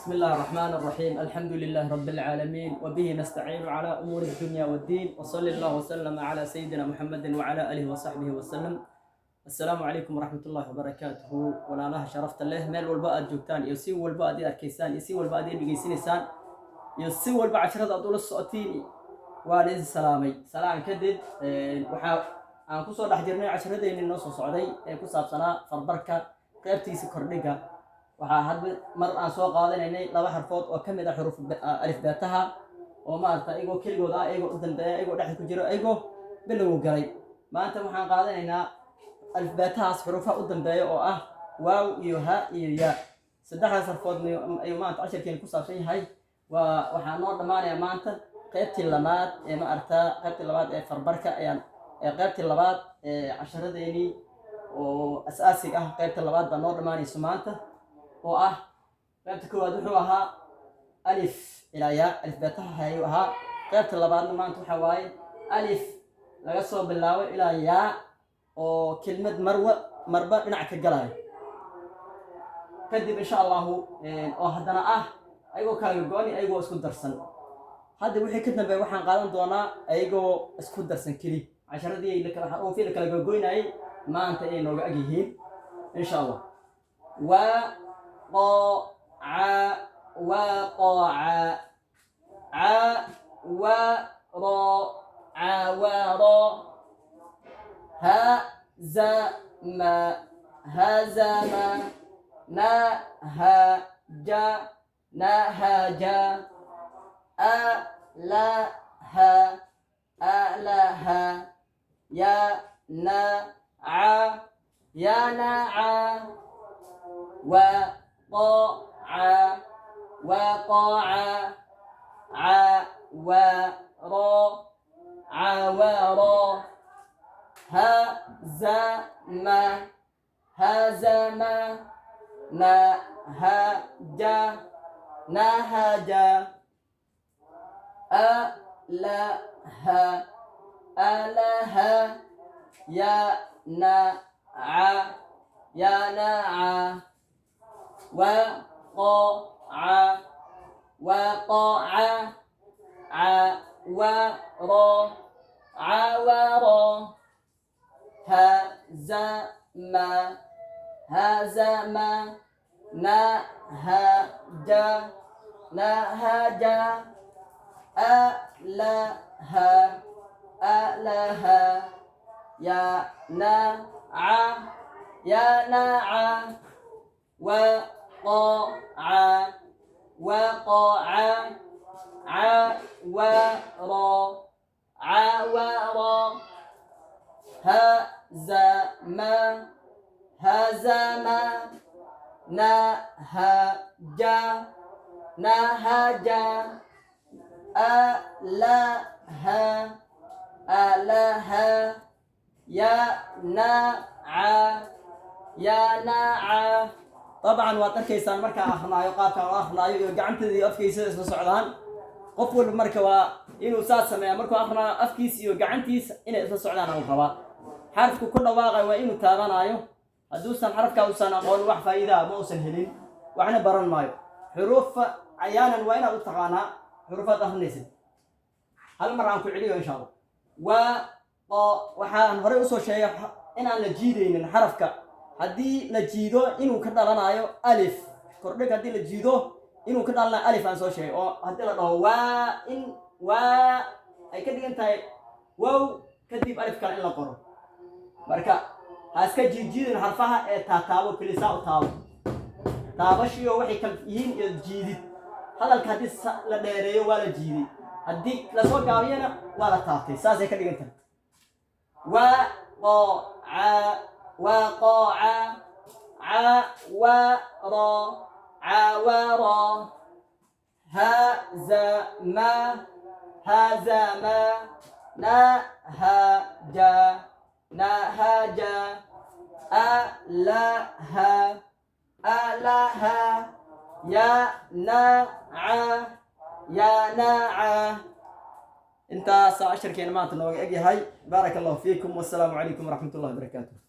بسم الله الرحمن الرحيم. الحمد لله رب العالمين، وبه نستعين على أمور الدنيا والدين، وصلى الله وسلم على سيدنا محمد وعلى آله وصحبه وسلم. السلام عليكم ورحمة الله وبركاته. ولا الله شرفت الله مال والباء جوتان يسي والباء دي أركيسان يسي والباء دي بيجيسينسان يسي والباء عشرة أطول الصوتين وانز سلامي سلام كدد وحا aan ku soo dhax jirnay casharadeenii noo soo socday ee ku saabsanaa farbarka qaybtiisa kordhiga. waxaa hadba mar aan soo qaadanaynay laba xarfood oo kamid ah xuruf alif baataha oo maarta iyago keligood ah iyago u dambeeya iyago dhex ku jiro iyago bilow galay. maanta waxaan qaadanaynaa alif baatahaas xurufaha u dambeeya oo ah waaw iyo ha iyo ya. saddexdaas xarfood ayuu maanta casharkeen ku saabsan yahay. waxaa noo dhamaanaya maanta qaybtii labaad ee maarta qaybtii labaad ee farbarka ayaan qaybtii labaad ee casharadeenii oo asaasiga ah. qaybtii labaad baa noo dhamaanayso maanta oo ah qaybta koowaad wuxuu ahaa alif ilaa ya, alif baataha ayuu ahaa. qaybta labaadna maanta waxaa waaye alif laga soo bilaabo ilaa yaa oo kelmad marba dhinac ka galayo. kadib insha allahu oo haddana ah ayagoo kala gooni ayagoo isku darsan. hadda wixii ka dambeeya waxaan qaadan doonaa ayagoo isku darsan keli. casharadii xarufii la kala gogoynayay maanta ay nooga ag yihiin insha allah. وقع عور هزم نهج أله ينع وقع عور هزم نهج أله ينع وقع عور هزم نهج أله ينع وقع عور هزم نهج أله ينع. طبعا waad arkaysaan markaa akhrinayo qaabkan oo akhrinayo iyo gacanteedii afkiisa isla socdaan. qof walba marka waa inuu saas sameeyaa markuu akhrinayo afkiisa iyo gacantiisa inay isla socdaan uu rabaa. xarafku ku dhawaaqay waa inuu taabanayo. hadduusan xarafka uusan aqoon wax faa'iido ah ma uusan helin waxna baran maayo. xuruuf cayaanan waa inaad u taqaanaa xuruufaad akhrinaysid. hal mar aan ku celiyo insha allah. waxaan horey usoo sheegay inaan la jiidaynin xarafka. haddii la jiido inuu ka dhalanayo alif kordhig. haddii la jiido inuu ka dhalanayo alif aan soo sheegay. oo haddii la dhaho waa ay ka dhigan tahay wow kadib alif kale in la qoro. marka ha iska jiidjiidin xarfaha ee taataabo kelisaa u taabo. taabashiyo waxay kala yihiin iyo jiidid. hadalka haddii la dheereeyo waa la jiiday, haddii lasoo gaabiyana waa la taabtay. saasay ka dhigan tahay. وقع عور هزم نهج أله ينع. انت 10 كلمات نوغ اجي هاي. بارك الله فيكم والسلام عليكم ورحمة الله وبركاته.